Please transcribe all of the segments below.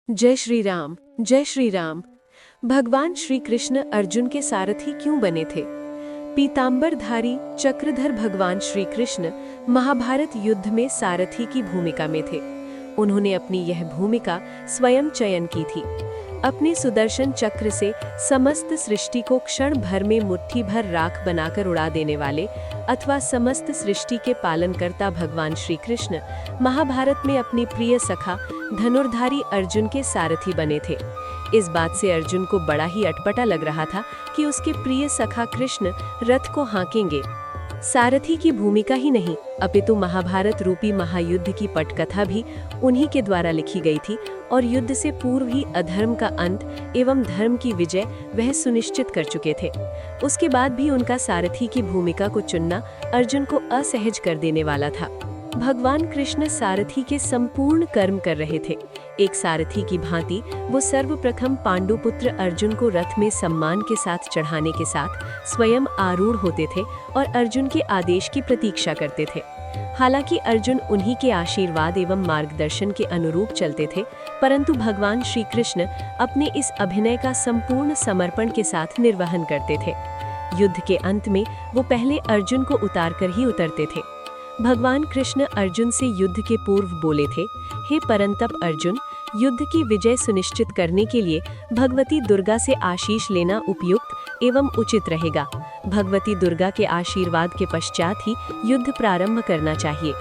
जय श्री राम, जय श्री राम। भगवान श्री कृष्ण अर्जुन के सारथी क्यों बने थे? पीतांबरधारी चक्रधर भगवान श्री कृष्ण महाभारत युद्ध में सारथी की भूमिका में थे। उन्होंने अपनी यह भूमिका स्वयं चयन की थी। अपने सुदर्शन चक्र से समस्त सृष्टि को क्षण भर में मुट्ठी भर राख बनाकर उड़ा देने वाले अथवा समस्त सृष्टि के पालनकर्ता भगवान श्री कृष्ण महाभारत में अपनी प्रिय सखा धनुर्धारी अर्जुन के सारथी बने थे। इस बात से अर्जुन को बड़ा ही अटपटा लग रहा था कि उसके प्रिय सखा कृष्ण रथ को हाँकेंगे। सारथी की भूमिका ही नहीं अपितु महाभारत रूपी महायुद्ध की पटकथा भी उन्हीं के द्वारा लिखी गई थी और युद्ध से पूर्व ही अधर्म का अंत एवं धर्म की विजय वह सुनिश्चित कर चुके थे। उसके बाद भी उनका सारथी की भूमिका को चुनना अर्जुन को असहज कर देने वाला था। भगवान कृष्ण सारथी के संपूर्ण कर्म कर रहे थे। एक सारथी की भांति वो सर्वप्रथम पांडुपुत्र अर्जुन को रथ में सम्मान के साथ चढ़ाने के साथ स्वयं आरूढ़ होते थे और अर्जुन के आदेश की प्रतीक्षा करते थे। हालांकि अर्जुन उन्हीं के आशीर्वाद एवं मार्गदर्शन के अनुरूप चलते थे, परंतु भगवान श्री कृष्ण अपने इस अभिनय का संपूर्ण समर्पण के साथ निर्वहन करते थे। युद्ध के अंत में वो पहले अर्जुन को उतारकर ही उतरते थे। भगवान कृष्ण अर्जुन से युद्ध के पूर्व बोले थे, हे परंतप अर्जुन, युद्ध की विजय सुनिश्चित करने के लिए भगवती दुर्गा से आशीष लेना उपयुक्त एवं उचित रहेगा। भगवती दुर्गा के आशीर्वाद के पश्चात ही युद्ध प्रारंभ करना चाहिए।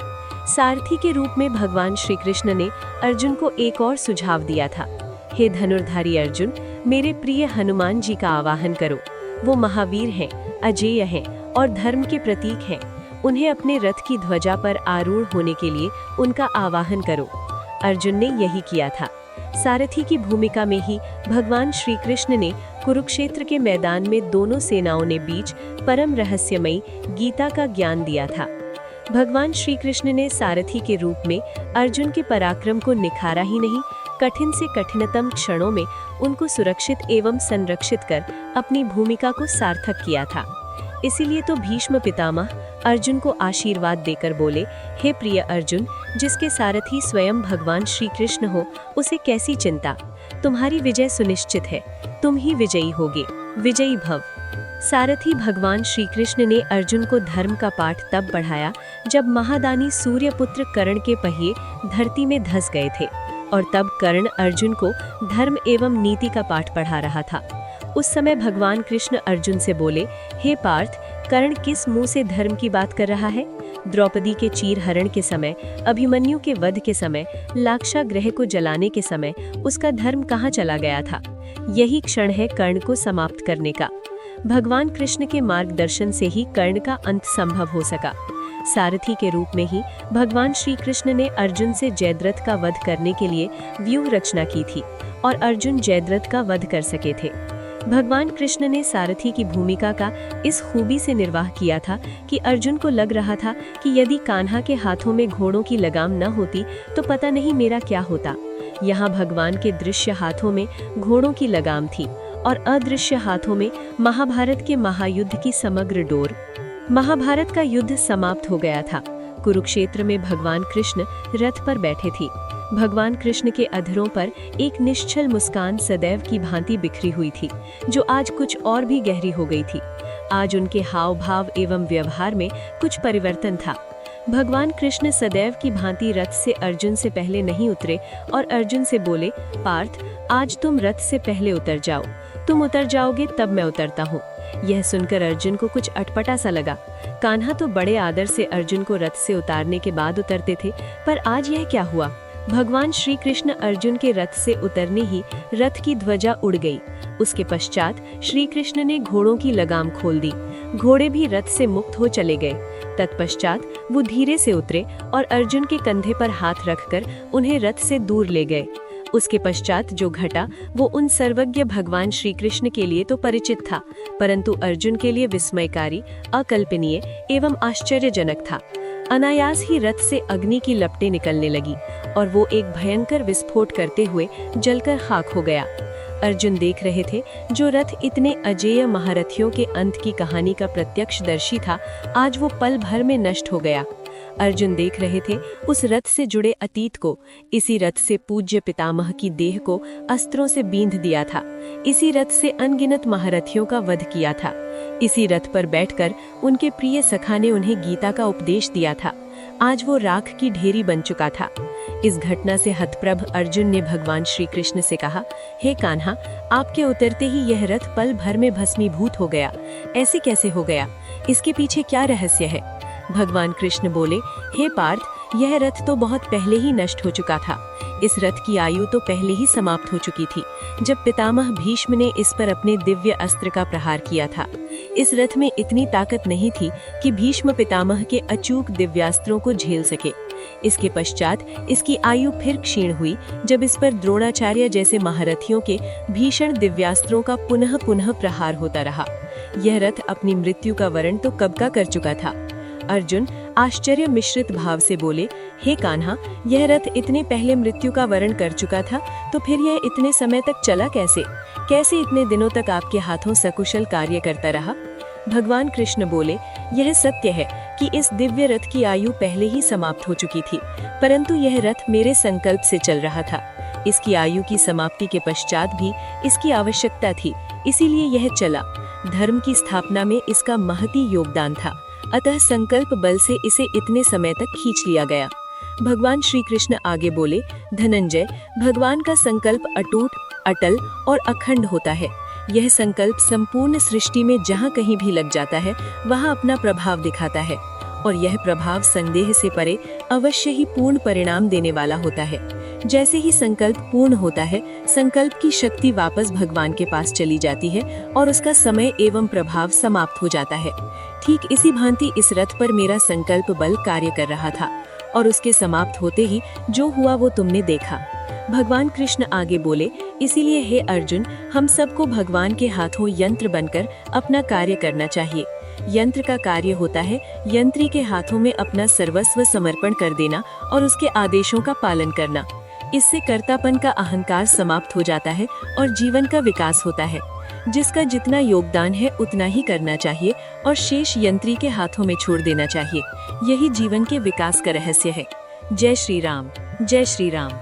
सारथी के रूप में भगवान श्री कृष्ण ने अर्जुन को एक और सुझाव दिया था, हे धनुर्धारी अर्जुन, मेरे प्रिय हनुमान जी का आवाहन करो। वो महावीर हैं, अजेय हैं और धर्म के प्रतीक हैं। उन्हें अपने रथ की ध्वजा पर आरूढ़ होने के लिए उनका आवाहन करो। अर्जुन ने यही किया था। सारथी की भूमिका में ही भगवान श्री कृष्ण ने कुरुक्षेत्र के मैदान में दोनों सेनाओं ने बीच परम रहस्यमयी गीता का ज्ञान दिया था। भगवान श्री कृष्ण ने सारथी के रूप में अर्जुन के पराक्रम को निखारा ही नहीं, कठिन से कठिनतम क्षणों में उनको सुरक्षित एवं संरक्षित कर अपनी भूमिका को सार्थक किया था। इसीलिए तो भीष्म पितामह अर्जुन को आशीर्वाद देकर बोले, हे प्रिय अर्जुन, जिसके सारथी स्वयं भगवान श्री कृष्ण हो, उसे कैसी चिंता। तुम्हारी विजय सुनिश्चित है, तुम ही विजयी होगे, विजयी भव। सारथी भगवान श्री कृष्ण ने अर्जुन को धर्म का पाठ तब पढ़ाया जब महादानी सूर्यपुत्र कर्ण के पहिए धरती में धंस गए थे और तब कर्ण अर्जुन को धर्म एवं नीति का पाठ पढ़ा रहा था। उस समय भगवान कृष्ण अर्जुन से बोले, हे पार्थ, कर्ण किस मुंह से धर्म की बात कर रहा है? द्रौपदी के चीर हरण के समय, अभिमन्यु के वध के समय, लाक्षागृह को जलाने के समय उसका धर्म कहाँ चला गया था? यही क्षण है कर्ण को समाप्त करने का। भगवान कृष्ण के मार्गदर्शन से ही कर्ण का अंत संभव हो सका। सारथी के रूप में ही भगवान श्री कृष्ण ने अर्जुन से जयद्रथ का वध करने के लिए व्यूह रचना की थी और अर्जुन जयद्रथ का वध कर सके थे। भगवान कृष्ण ने सारथी की भूमिका का इस खूबी से निर्वाह किया था कि अर्जुन को लग रहा था कि यदि कान्हा के हाथों में घोड़ों की लगाम न होती तो पता नहीं मेरा क्या होता। यहाँ भगवान के दृश्य हाथों में घोड़ों की लगाम थी और अदृश्य हाथों में महाभारत के महायुद्ध की समग्र डोर। महाभारत का युद्ध समाप्त हो गया था। कुरुक्षेत्र में भगवान कृष्ण रथ पर बैठे थे। भगवान कृष्ण के अधरों पर एक निश्चल मुस्कान सदैव की भांति बिखरी हुई थी, जो आज कुछ और भी गहरी हो गई थी। आज उनके हाव भाव एवं व्यवहार में कुछ परिवर्तन था। भगवान कृष्ण सदैव की भांति रथ से अर्जुन से पहले नहीं उतरे और अर्जुन से बोले, पार्थ, आज तुम रथ से पहले उतर जाओ। तुम उतर जाओगे तब मैं उतरता हूँ। यह सुनकर अर्जुन को कुछ अटपटा सा लगा। कान्हा तो बड़े आदर से अर्जुन को रथ से उतारने के बाद उतरते थे, पर आज यह क्या हुआ? भगवान श्री कृष्ण अर्जुन के रथ से उतरने ही रथ की ध्वजा उड़ गई। उसके पश्चात श्री कृष्ण ने घोड़ों की लगाम खोल दी। घोड़े भी रथ से मुक्त हो चले गए। तत्पश्चात वो धीरे से उतरे और अर्जुन के कंधे पर हाथ रखकर उन्हें रथ से दूर ले गए। उसके पश्चात जो घटा वो उन सर्वज्ञ भगवान श्री कृष्ण के लिए तो परिचित था, परंतु अर्जुन के लिए विस्मयकारी, अकल्पनीय एवं आश्चर्यजनक था। अनायास ही रथ से अग्नि की लपटें निकलने लगी और वो एक भयंकर विस्फोट करते हुए जलकर खाक हो गया। अर्जुन देख रहे थे, जो रथ इतने अजेय महारथियों के अंत की कहानी का प्रत्यक्षदर्शी था, आज वो पल भर में नष्ट हो गया। अर्जुन देख रहे थे उस रथ से जुड़े अतीत को। इसी रथ से पूज्य पितामह की देह को अस्त्रों से बींध दिया था। इसी रथ से अनगिनत महारथियों का वध किया था। इसी रथ पर बैठकर उनके प्रिय सखा ने उन्हें गीता का उपदेश दिया था। आज वो राख की ढेरी बन चुका था। इस घटना से हतप्रभ अर्जुन ने भगवान श्री कृष्ण से कहा, हे कान्हा, आपके उतरते ही यह रथ पल भर में भस्मीभूत हो गया। ऐसे कैसे हो गया? इसके पीछे क्या रहस्य है? भगवान कृष्ण बोले, हे पार्थ, यह रथ तो बहुत पहले ही नष्ट हो चुका था। इस रथ की आयु तो पहले ही समाप्त हो चुकी थी जब पितामह भीष्म ने इस पर अपने दिव्य अस्त्र का प्रहार किया था। इस रथ में इतनी ताकत नहीं थी कि भीष्म पितामह के अचूक दिव्यास्त्रों को झेल सके। इसके पश्चात इसकी आयु फिर क्षीण हुई जब इस पर द्रोणाचार्य जैसे महारथियों के भीषण दिव्यास्त्रों का पुनः पुनः प्रहार होता रहा। यह रथ अपनी मृत्यु का वरण तो कब का कर चुका था। अर्जुन आश्चर्य मिश्रित भाव से बोले, हे कान्हा, यह रथ इतने पहले मृत्यु का वरण कर चुका था तो फिर यह इतने समय तक चला कैसे? कैसे इतने दिनों तक आपके हाथों सकुशल कार्य करता रहा? भगवान कृष्ण बोले, यह सत्य है कि इस दिव्य रथ की आयु पहले ही समाप्त हो चुकी थी, परंतु यह रथ मेरे संकल्प से चल रहा था। इसकी आयु की समाप्ति के पश्चात भी इसकी आवश्यकता थी, इसीलिए यह चला। धर्म की स्थापना में इसका महती योगदान था, अतः संकल्प बल से इसे इतने समय तक खींच लिया गया। भगवान श्री कृष्ण आगे बोले, धनंजय, भगवान का संकल्प अटूट, अटल और अखंड होता है। यह संकल्प संपूर्ण सृष्टि में जहाँ कहीं भी लग जाता है वहाँ अपना प्रभाव दिखाता है, और यह प्रभाव संदेह से परे अवश्य ही पूर्ण परिणाम देने वाला होता है। जैसे ही संकल्प पूर्ण होता है, संकल्प की शक्ति वापस भगवान के पास चली जाती है और उसका समय एवं प्रभाव समाप्त हो जाता है। ठीक इसी भांति इस रथ पर मेरा संकल्प बल कार्य कर रहा था, और उसके समाप्त होते ही जो हुआ वो तुमने देखा। भगवान कृष्ण आगे बोले, इसीलिए हे अर्जुन, हम सबको भगवान के हाथों यंत्र बनकर अपना कार्य करना चाहिए। यंत्र का कार्य होता है यंत्री के हाथों में अपना सर्वस्व समर्पण कर देना और उसके आदेशों का पालन करना। इससे कर्तापन का अहंकार समाप्त हो जाता है और जीवन का विकास होता है। जिसका जितना योगदान है उतना ही करना चाहिए और शेष यंत्री के हाथों में छोड़ देना चाहिए। यही जीवन के विकास का रहस्य है। जय श्री राम। जय श्री राम।